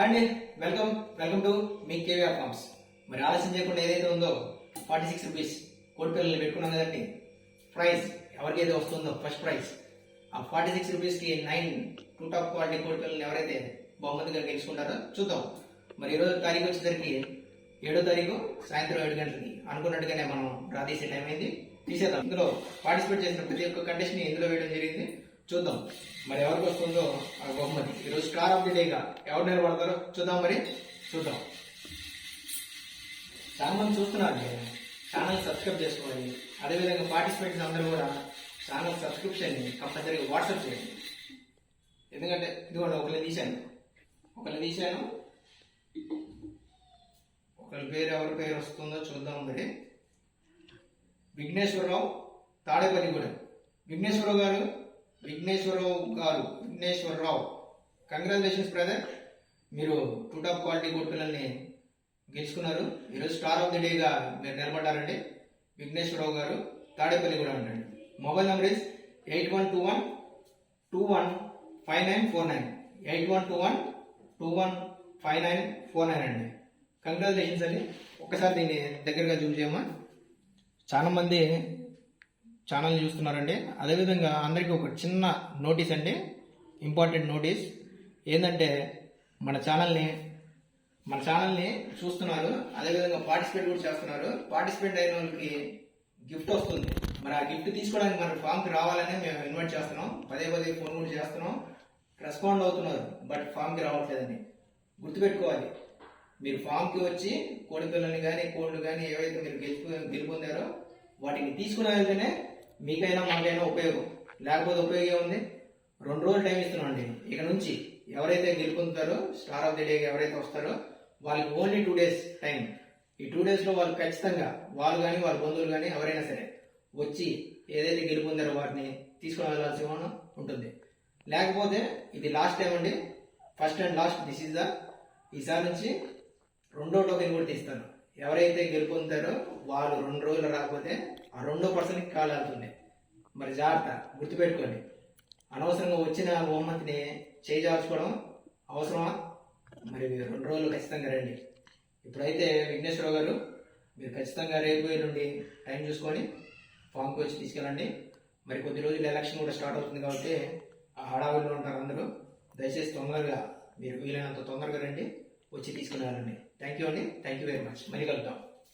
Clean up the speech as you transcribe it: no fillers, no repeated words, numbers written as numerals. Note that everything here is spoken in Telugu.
అండి వెల్కమ్ వెల్కమ్ టు మీ కేవీఆర్ ఫార్మ్స్. మరి ఆలస్యం చేయకుండా ఏదైతే ఉందో 46 రూపీస్ కోడి పిల్లలు పెట్టుకున్నాం కదండి. ప్రైస్ ఎవరికైతే వస్తుందో ఫస్ట్ ప్రైస్ ఆ 46 రూపీస్కి 9 టూ టాప్ క్వాలిటీ కోడి పిల్లల్ని ఎవరైతే బహుమతిగా గెలుచుకుంటారో చూద్దాం. మరి ఈరోజు తారీఖు వచ్చేసరికి 7వ తారీఖు సాయంత్రం 7 గంటలకి అనుకున్నట్టుగానే మనం డ్రా తీసే టైం అయింది. తీసేద్దాం. ఇందులో పార్టిసిపేట్ చేసిన ప్రతి ఒక్క కంటెస్ట్ని ఇందులో వేయడం జరిగింది. చూద్దాం మరి ఎవరికి వస్తుందో ఆ బహుమతి. ఈరోజు స్టార్ ఆఫ్ ది డేగా ఎవరు నిలబడతారో చూద్దాం. చూద్దాం. చాలా మంది చూస్తున్నారు, ఛానల్ సబ్స్క్రైబ్ చేసుకోవాలి. అదేవిధంగా పార్టిసిపేట్స్ అందరూ కూడా ఛానల్ సబ్స్క్రిప్షన్ కంపల్సరీగా వాట్సాప్ చేయండి. ఎందుకంటే ఇదిగోండి ఒకరిని తీశాను, ఒకరి పేరు ఎవరి పేరు వస్తుందో చూద్దాం. మరి విఘ్నేశ్వరరావు తాడేపల్లిగూడెం. విఘ్నేశ్వరరావు కంగ్రాచులేషన్స్ బ్రదర్, మీరు టూ టాప్ క్వాలిటీ కోడి పిల్లల్ని గెలుచుకున్నారు. ఈరోజు స్టార్ ఆఫ్ ది డేగా మీరు నిలబడ్డారండి. విఘ్నేశ్వరరావు గారు తాడేపల్లిగూడెం అండి. మొబైల్ నెంబర్ ఇస్ 8121215949 8121215949 అండి. కంగ్రాచులేషన్స్ అండి. ఒక్కసారి దీన్ని దగ్గరగా జూమ్ చేయమ్మా. చాలా మంది ఛానల్ చూస్తున్నారండి. అదేవిధంగా అందరికీ ఒక చిన్న నోటీస్ అండి, ఇంపార్టెంట్ నోటీస్. ఏంటంటే మన ఛానల్ని చూస్తున్నారు, అదేవిధంగా పార్టిసిపేట్ కూడా చేస్తున్నారు. పార్టిసిపేట్ అయిన వాళ్ళకి గిఫ్ట్ వస్తుంది. మరి ఆ గిఫ్ట్ తీసుకోవడానికి మన ఫామ్కి రావాలని మేము ఇన్వైట్ చేస్తున్నాం. పదే ఫోన్ కూడా చేస్తున్నాం, రెస్పాండ్ అవుతున్నారు, బట్ ఫామ్కి రావట్లేదని గుర్తుపెట్టుకోవాలి. మీరు ఫామ్కి వచ్చి కోడి పిల్లల్ని కానీ కోళ్ళు కానీ ఏవైతే మీరు గెలుపొందారో వాటిని తీసుకుని వెళ్తేనే మీకైనా మాకైనా ఉపయోగం. లేకపోతే ఉపయోగం ఉంది. 2 రోజులు టైం ఇస్తున్నాం అండి. ఇక నుంచి ఎవరైతే గెలుపొందుతారో స్టార్ ఆఫ్ ది డే ఎవరైతే వస్తారో వాళ్ళకి ఓన్లీ 2 days టైం. ఈ 2 daysలో వాళ్ళు ఖచ్చితంగా వాళ్ళు కానీ వాళ్ళ బంధువులు కానీ ఎవరైనా సరే వచ్చి ఏదైతే గెలుపొందారో వాటిని తీసుకుని వెళ్ళాల్సి ఉంటుంది. లేకపోతే ఇది లాస్ట్ టైం అండి, first and last. This is the ఈసారి నుంచి 2వ టోకెన్ కూడా తీస్తాను. ఎవరైతే గెలుపొందుతారో వాళ్ళు 2 రోజులు రాకపోతే ఆ 2వ పర్సన్కి కాల్ అవుతుంది. మరి జాగ్రత్త, గుర్తుపెట్టుకోండి. అనవసరంగా వచ్చిన బహుమతిని చేజార్చుకోవడం అవసరమా? మరి మీరు 2 రోజులు ఖచ్చితంగా రండి. ఇప్పుడైతే విఘ్నేశ్వరరావు గారు మీరు ఖచ్చితంగా రేపు నుండి టైం చూసుకొని ఫామ్కి వచ్చి తీసుకెళ్ళండి. మరి కొద్ది రోజులు ఎలక్షన్ కూడా స్టార్ట్ అవుతుంది కాబట్టి ఆ హడావిడిలో ఉంటారు అందరూ. దయచేసి తొందరగా మీరు వీలైనంత తొందరగా రండి, వచ్చి తీసుకుని వెళ్ళండి. థ్యాంక్ యూ అండి. Thank you very much. మళ్ళీ కలుద్దాం.